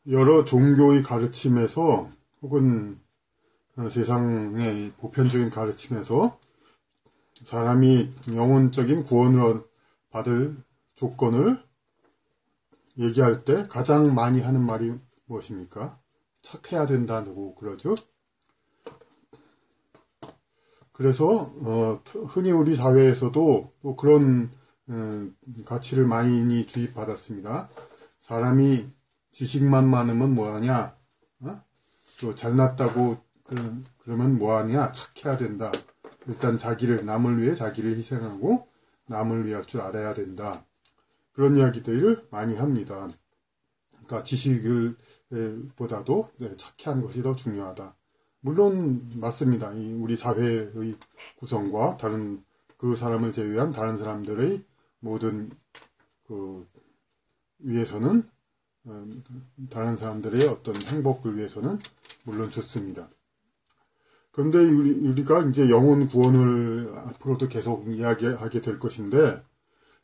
여러 종교의 가르침에서 혹은 세상의 보편적인 가르침에서 사람이 영혼적인 구원을 받을 조건을 얘기할 때 가장 많이 하는 말이 무엇입니까? 착해야 된다고 그러죠. 그래서 흔히 우리 사회에서도 또 그런 가치를 많이 주입받았습니다. 사람이 지식만 많으면 뭐하냐? 또 잘났다고 그러면 뭐하냐? 착해야 된다. 일단 남을 위해 자기를 희생하고 남을 위할 줄 알아야 된다. 그런 이야기들을 많이 합니다. 그러니까 지식을 보다도 착해한 것이 더 중요하다. 물론 맞습니다. 우리 사회의 구성과 다른 그 사람을 제외한 다른 사람들의 모든 위해서는 다른 사람들의 어떤 행복을 위해서는 물론 좋습니다. 그런데 우리가 이제 영혼 구원을 앞으로도 계속 이야기하게 될 것인데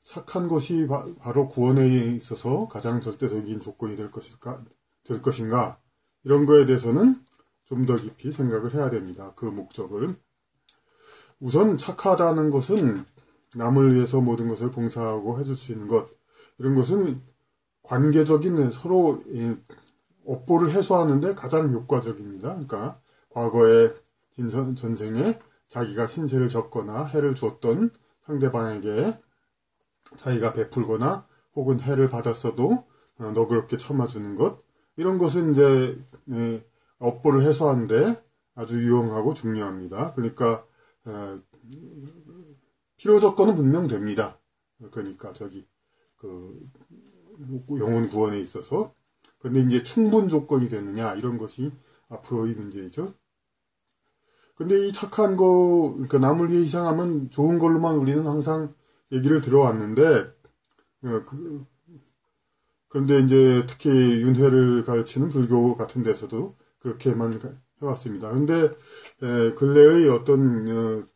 착한 것이 바로 구원에 있어서 가장 절대적인 조건이 될 것인가 이런 거에 대해서는 좀 더 깊이 생각을 해야 됩니다. 그 목적을. 우선 착하다는 것은 남을 위해서 모든 것을 봉사하고 해줄 수 있는 것 이런 것은 관계적인 서로 업보를 해소하는데 가장 효과적입니다. 그러니까 과거의 전쟁에 자기가 신세를 졌거나 해를 주었던 상대방에게 자기가 베풀거나 혹은 해를 받았어도 너그럽게 참아주는 것 이런 것은 이제 업보를 해소하는데 아주 유용하고 중요합니다. 그러니까 필요 조건은 분명됩니다. 그러니까 영혼 구원에 있어서 근데 이제 충분 조건이 되느냐 이런 것이 앞으로의 문제이죠. 근데 이 착한 그러니까 남을 위해 희생하면 좋은 걸로만 우리는 항상 얘기를 들어왔는데 그런데 이제 특히 윤회를 가르치는 불교 같은 데서도 그렇게만 해왔습니다. 그런데 근래의 어떤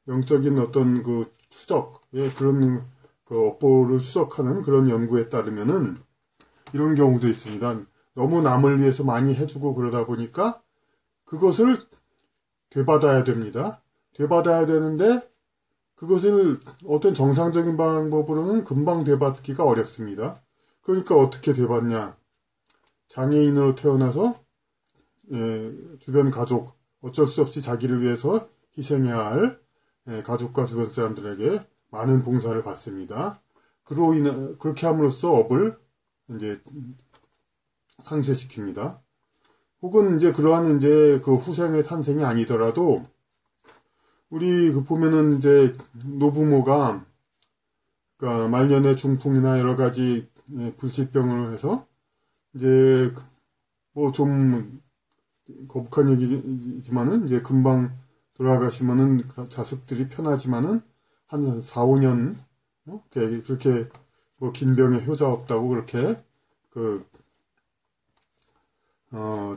영적인 어떤 그 추적의 그런 그 업보를 추적하는 그런 연구에 따르면은 이런 경우도 있습니다. 너무 남을 위해서 많이 해주고 그러다 보니까 그것을 되받아야 됩니다. 되받아야 되는데 그것을 어떤 정상적인 방법으로는 금방 되받기가 어렵습니다. 그러니까 어떻게 되받냐? 장애인으로 태어나서 주변 가족, 어쩔 수 없이 자기를 위해서 희생해야 할 가족과 주변 사람들에게 많은 봉사를 받습니다. 그렇게 함으로써 업을 이제 상쇄시킵니다. 혹은 이제 그러한 이제 그 후생의 탄생이 아니더라도 우리 보면은 이제 노부모가 그러니까 말년에 중풍이나 여러 가지 불치병을 해서 이제 뭐 좀 거북한 얘기지만은 이제 금방 돌아가시면은 자식들이 편하지만은 한 4, 5년 그렇게 뭐 긴 병에 효자 없다고 그렇게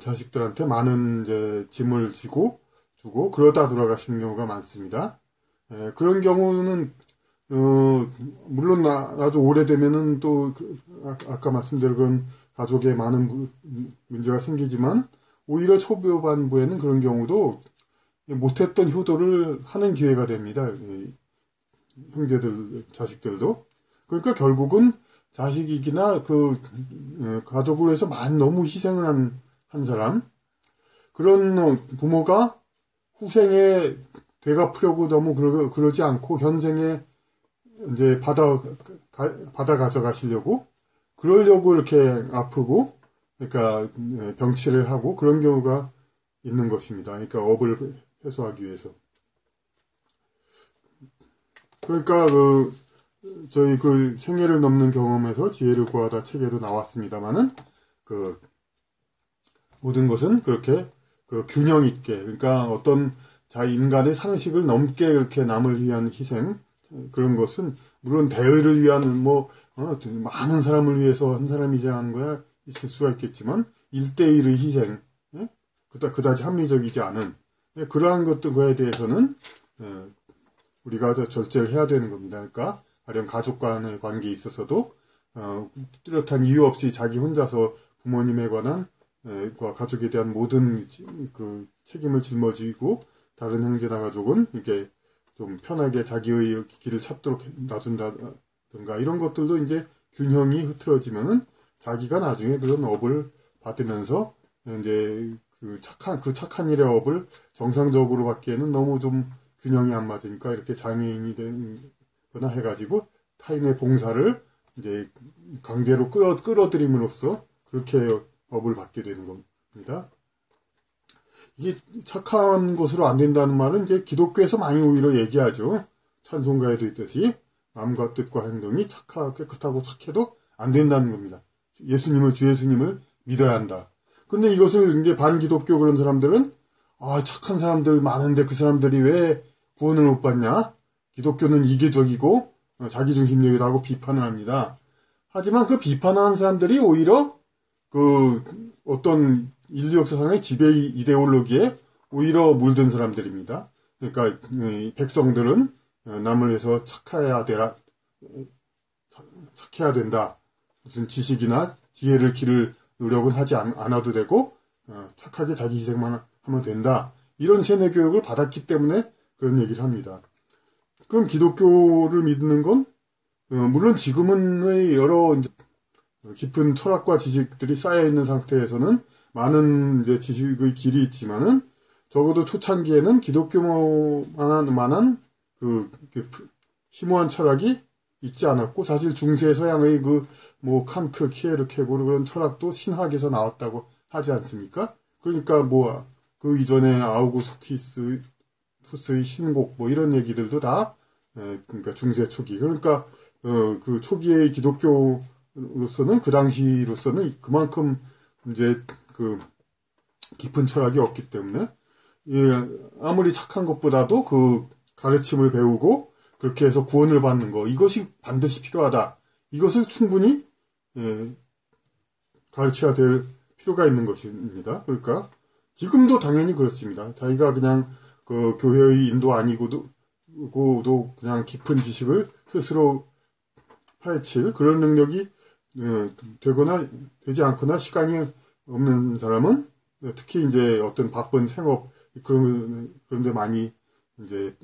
자식들한테 많은 이제 짐을 주고 그러다 돌아가시는 경우가 많습니다. 그런 경우는 물론 아주 오래되면은 또 아까 말씀드린 그런 가족에 많은 문제가 생기지만 오히려 초반부에는 그런 경우도 못했던 효도를 하는 기회가 됩니다. 형제들, 자식들도. 그러니까 결국은 자식이기나 가족을 위해서 너무 희생을 한 사람, 그런 부모가 후생에 되갚으려고 너무 그러지 않고 현생에 이제 받아 가져가시려고 그러려고 이렇게 아프고 그러니까 병치를 하고 그런 경우가 있는 것입니다. 그러니까 업을 해소하기 위해서. 그러니까 저희 생애를 넘는 경험에서 지혜를 구하다 책에도 나왔습니다만은 모든 것은 그렇게 균형 있게 그러니까 어떤 인간의 상식을 넘게 이렇게 남을 위한 희생 그런 것은 물론 대의를 위한 많은 사람을 위해서 한 사람이 희생하는 거야 있을 수가 있겠지만 1대1의 희생 그다지 합리적이지 않은 그러한 것들에 대해서는 우리가 절제를 해야 되는 겁니다. 그러니까 가령 가족 간의 관계에 있어서도 뚜렷한 이유 없이 자기 혼자서 부모님에 관한 과 가족에 대한 모든 그 책임을 짊어지고 다른 형제나 가족은 이렇게 좀 편하게 자기의 길을 찾도록 놔준다든가 이런 것들도 이제 균형이 흐트러지면은 자기가 나중에 그런 업을 받으면서 이제 그 착한 일의 업을 정상적으로 받기에는 너무 좀 균형이 안 맞으니까 이렇게 장애인이 되거나 해가지고 타인의 봉사를 이제 강제로 끌어들임으로써 그렇게 업을 받게 되는 겁니다. 이게 착한 것으로 안 된다는 말은 이제 기독교에서 많이 오히려 얘기하죠. 찬송가에도 있듯이 마음과 뜻과 행동이 깨끗하고 착해도 안 된다는 겁니다. 주 예수님을 믿어야 한다. 근데 이것을 이제 반기독교 그런 사람들은 착한 사람들 많은데 그 사람들이 왜 구원을 못 받냐? 기독교는 이기적이고 자기중심적이다 하고 비판을 합니다. 하지만 그 비판하는 사람들이 오히려 그 어떤 인류 역사상의 지배 이데올로기에 오히려 물든 사람들입니다. 그러니까 백성들은 남을 위해서 착해야 된다. 무슨 지식이나 지혜를 기를 노력은 하지 않아도 되고 착하게 자기 희생만 하면 된다. 이런 세뇌 교육을 받았기 때문에 그런 얘기를 합니다. 그럼 기독교를 믿는 건 물론 지금은 여러 이제 깊은 철학과 지식들이 쌓여 있는 상태에서는 많은 이제 지식의 길이 있지만은 적어도 초창기에는 기독교만한 그 심오한 철학이 있지 않았고 사실 중세 서양의 칸트, 키에르케고르 그런 철학도 신학에서 나왔다고 하지 않습니까? 그러니까 그 이전에 아우구스투스의 신곡 이런 얘기들도 다 그러니까 중세 초기 그러니까 그 초기의 기독교로서는 그 당시로서는 그만큼 이제 그 깊은 철학이 없기 때문에 아무리 착한 것보다도 그 가르침을 배우고 그렇게 해서 구원을 받는 거 이것이 반드시 필요하다. 이것을 충분히 가르쳐야 될 필요가 있는 것입니다. 그러니까 지금도 당연히 그렇습니다. 자기가 그냥 그 교회의 인도 아니고도 그냥 깊은 지식을 스스로 파헤칠 그런 능력이 되거나 되지 않거나 시간이 없는 사람은 특히 이제 어떤 바쁜 생업 그런데 많이 이제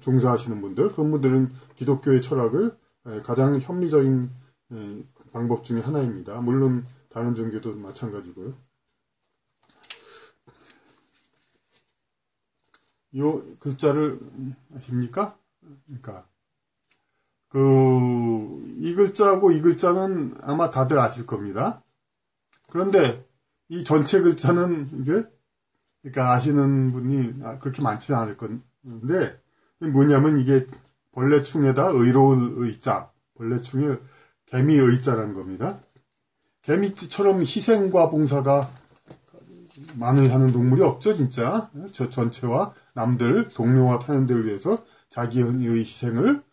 종사하시는 분들 그런 분들은 기독교의 철학을 가장 합리적인 방법 중에 하나입니다. 물론 다른 종교도 마찬가지고요. 이 글자를 아십니까? 그러니까 이 글자하고 이 글자는 아마 다들 아실 겁니다. 그런데 이 전체 글자는 그러니까 아시는 분이 그렇게 많지 않을 건데 뭐냐면 이게 벌레충에다 의로운 의자, 벌레충에 개미 의자라는 겁니다. 개미처럼 희생과 봉사가 많이 하는 동물이 없죠, 진짜. 저 전체와 남들, 동료와 타인들을 위해서 자기의 희생을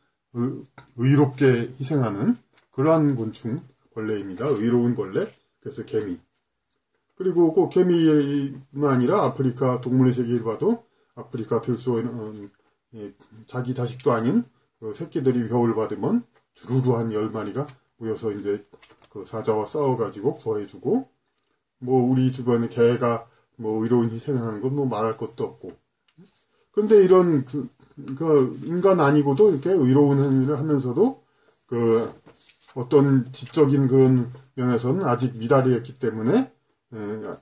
의롭게 희생하는 그러한 곤충, 벌레입니다. 의로운 벌레, 그래서 개미. 그리고 꼭 개미뿐만 아니라 아프리카 동물의 세계를 봐도 아프리카 들소에는 자기 자식도 아닌 새끼들이 겨울 받으면 주르르 한 10마리가 모여서 이제 그 사자와 싸워가지고 구해주고 우리 주변에 개가 의로운 희생하는 건 말할 것도 없고. 그런데 이런 인간 아니고도 이렇게 의로운 행위를 하면서도 어떤 지적인 그런 면에서는 아직 미달이었기 때문에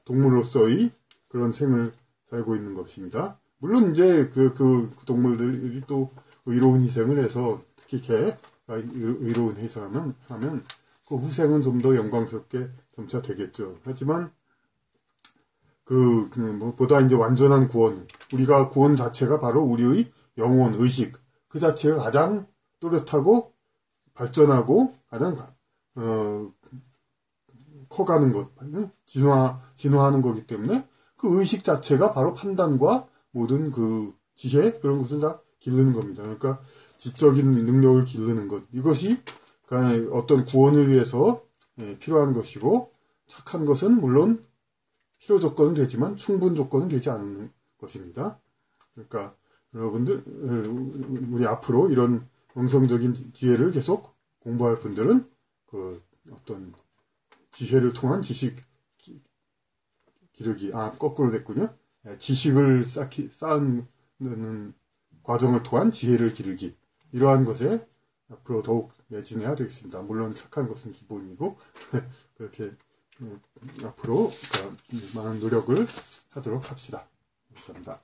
동물로서의 그런 생을 살고 있는 것입니다. 물론 이제 그 동물들이 또 의로운 희생을 해서 특히 개가 의로운 희생을 하면 그 후생은 좀 더 영광스럽게 점차 되겠죠. 하지만 보다 이제 완전한 구원, 우리가 구원 자체가 바로 우리의 영혼, 의식, 그 자체가 가장 또렷하고 발전하고 가장 커가는 것, 진화하는 거기 때문에 그 의식 자체가 바로 판단과 모든 그 지혜 그런 것을 다 기르는 겁니다. 그러니까 지적인 능력을 기르는 것, 이것이 어떤 구원을 위해서 필요한 것이고 착한 것은 물론 필요 조건은 되지만 충분 조건은 되지 않는 것입니다. 그러니까 여러분들 우리 앞으로 이런 영성적인 지혜를 계속 공부할 분들은 어떤 지혜를 통한 지식 기르기. 거꾸로 됐군요. 지식을 쌓는 과정을 통한 지혜를 기르기. 이러한 것에 앞으로 더욱 매진해야 되겠습니다. 물론 착한 것은 기본이고, 그렇게 앞으로 많은 노력을 하도록 합시다. 감사합니다.